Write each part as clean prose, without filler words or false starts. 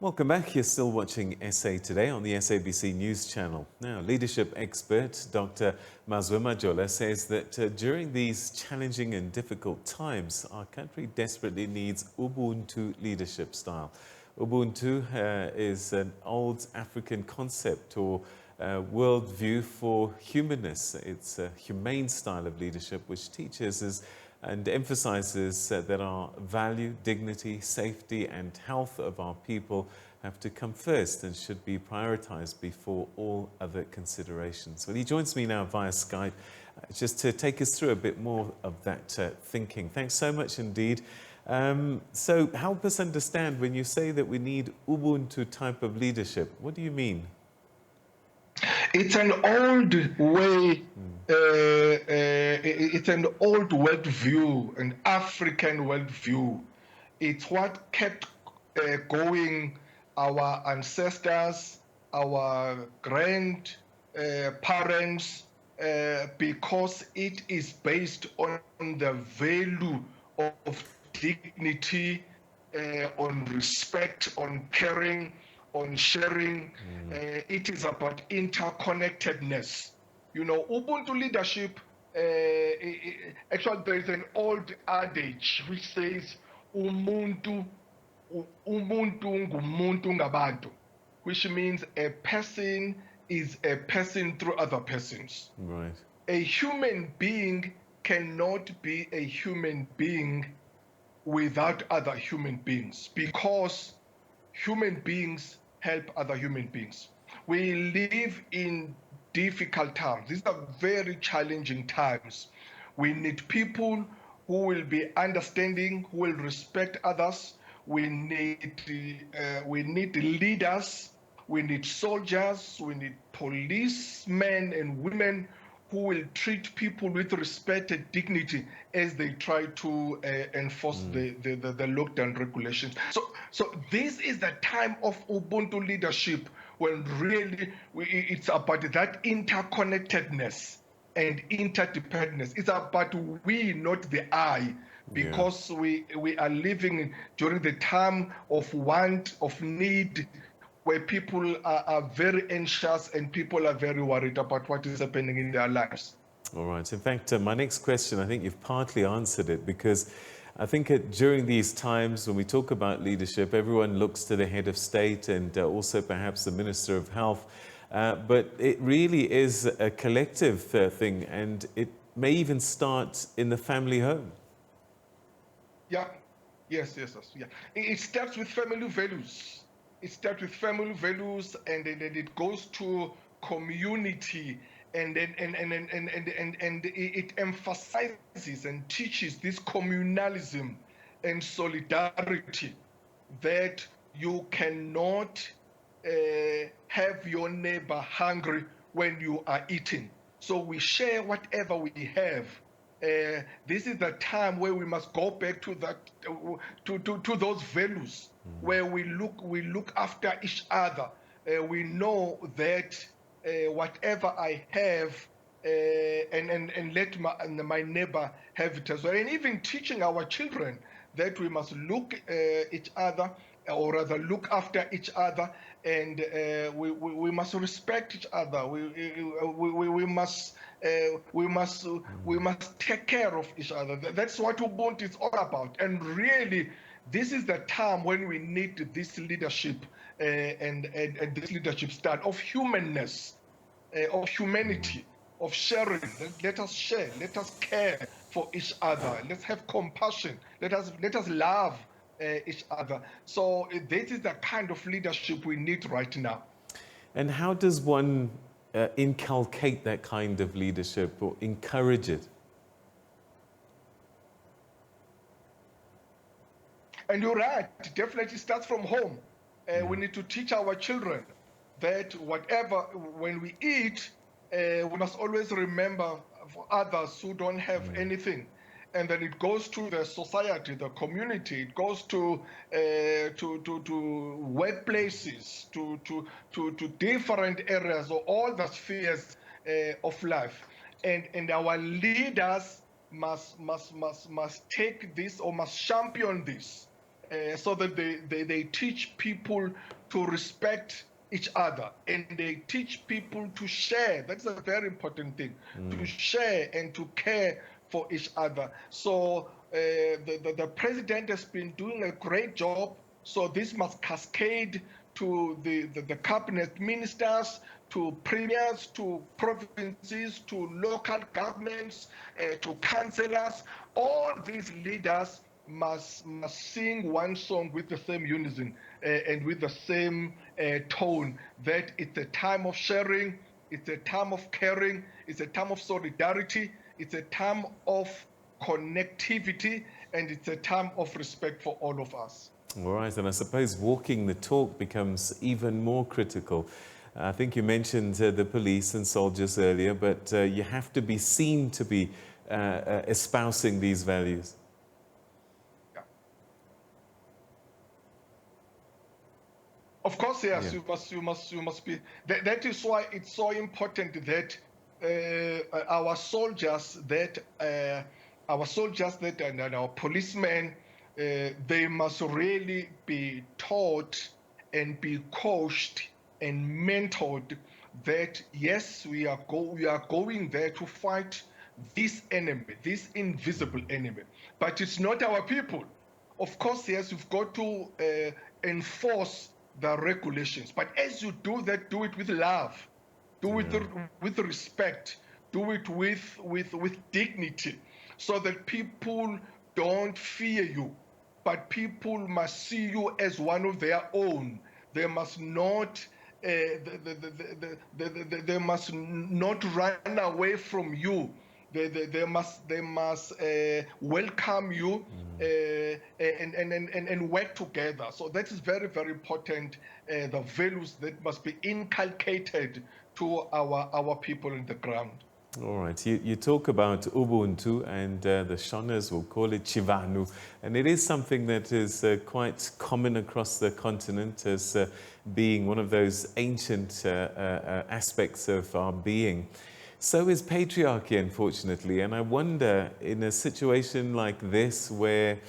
Welcome back. You're still watching SA Today on the SABC News channel. Now, leadership expert Dr. Mazwe Majola says that during these challenging and difficult times, our country desperately needs Ubuntu leadership style. Ubuntu is an old African concept or worldview for humanness. It's a humane style of leadership which teaches us and emphasizes that our value, dignity, safety and health of our people have to come first and should be prioritized before all other considerations. Well, he joins me now via Skype just to take us through a bit more of that thinking. Thanks so much indeed. So help us understand when you say that we need Ubuntu type of leadership, what do you mean? It's an old way, it's an old worldview, an African worldview. It's what kept going our ancestors, our grandparents, because it is based on the value of dignity, on respect, on caring, on sharing. It is about interconnectedness. You know, Ubuntu leadership, actually there is an old adage which says, Ubuntu ngumuntu ngabantu, which means a person is a person through other persons. Right. A human being cannot be a human being without other human beings, because human beings help other human beings. We live in difficult times. These are very challenging times. We need people who will be understanding, who will respect others. We need leaders. We need soldiers. We need policemen and women who will treat people with respect and dignity as they try to enforce the lockdown regulations. So this is the time of Ubuntu leadership, when really it's about that interconnectedness and interdependence. It's about we, not the I, because we are living during the time of want, of need, where people are very anxious and people are very worried about what is happening in their lives. All right. In fact, my next question, I think you've partly answered it, because I think during these times when we talk about leadership, everyone looks to the head of state and also perhaps the Minister of Health. But it really is a collective thing, and it may even start in the family home. Yeah. Yes. Yeah. It starts with family values. It starts with family values, and then it goes to community, and it emphasizes and teaches this communalism and solidarity, that you cannot have your neighbor hungry when you are eating. So we share whatever we have. This is the time where we must go back to that, to those values, where we look after each other. We know that whatever I have, and let my neighbor have it as well. And even teaching our children that we must look each other, or rather look after each other, and we must respect each other. We must take care of each other. That's what Ubuntu is all about. And really, this is the time when we need this leadership, and this leadership style of humanness, of humanity, of sharing. Let us share. Let us care for each other. Let's have compassion. Let us love each other. So this is the kind of leadership we need right now. And how does one inculcate that kind of leadership or encourage it? And you're right, it definitely starts from home. We need to teach our children that when we eat, we must always remember for others who don't have anything. And then it goes to the society, the community. It goes to workplaces, to different areas, or all the spheres of life. And our leaders must take this, or must champion this. so that they teach people to respect each other, and they teach people to share. That's a very important thing, to share and to care for each other. So the president has been doing a great job. So this must cascade to the cabinet ministers, to premiers, to provinces, to local governments, to councillors. All these leaders must sing one song with the same unison and with the same tone, that it's a time of sharing, it's a time of caring, it's a time of solidarity, it's a time of connectivity, and it's a time of respect for all of us. All right, and I suppose walking the talk becomes even more critical. I think you mentioned the police and soldiers earlier, but you have to be seen to be espousing these values. Yeah. Of course, yes, you must be. That is why it's so important that our soldiers, and our policemen, they must really be taught and be coached and mentored that yes, we are going there to fight this enemy, this invisible enemy, but it's not our people. Of course, yes, you've got to enforce the regulations, but as you do that, do it with love, do it with respect, do it with dignity, so that people don't fear you, but people must see you as one of their own. They must not they must not run away from you. They must welcome you and work together. So that is very, very important. The values that must be inculcated to our people on the ground. All right, you talk about Ubuntu, and the Shoners will call it Chivanu, and it is something that is quite common across the continent as being one of those ancient aspects of our being. So is patriarchy, unfortunately, and I wonder, in a situation like this where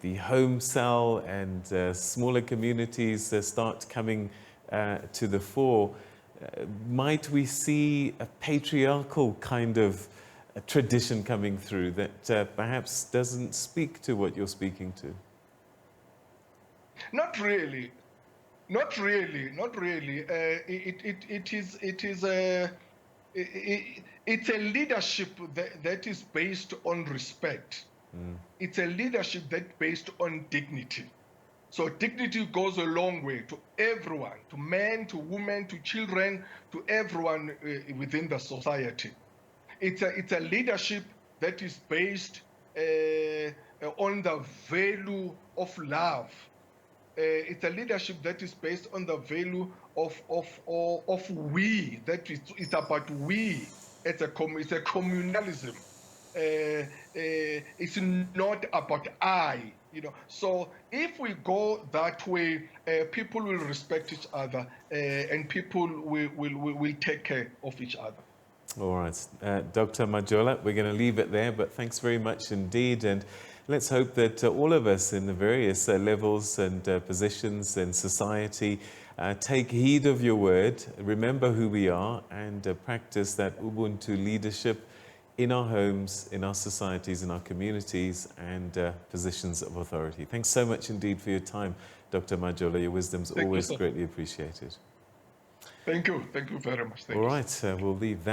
the home cell and smaller communities start coming to the fore, might we see a patriarchal kind of tradition coming through that perhaps doesn't speak to what you're speaking to? Not really. Not really. It's a leadership that is based on respect. It's a leadership that's based on dignity. So dignity goes a long way to everyone, to men, to women, to children, to everyone within the society. It's a leadership that is based on the value of love. It's a leadership that is based on the value of we. That it's about we. It's a communalism. It's not about I. So if we go that way, people will respect each other, and people will take care of each other. All right, Dr. Majola, we're going to leave it there, but thanks very much indeed, and let's hope that all of us in the various levels and positions in society take heed of your word, remember who we are, and practice that Ubuntu leadership in our homes, in our societies, in our communities, and positions of authority. Thanks so much indeed for your time, Dr. Majola. Your wisdom's always greatly appreciated. Thank you very much. All right, we'll leave that.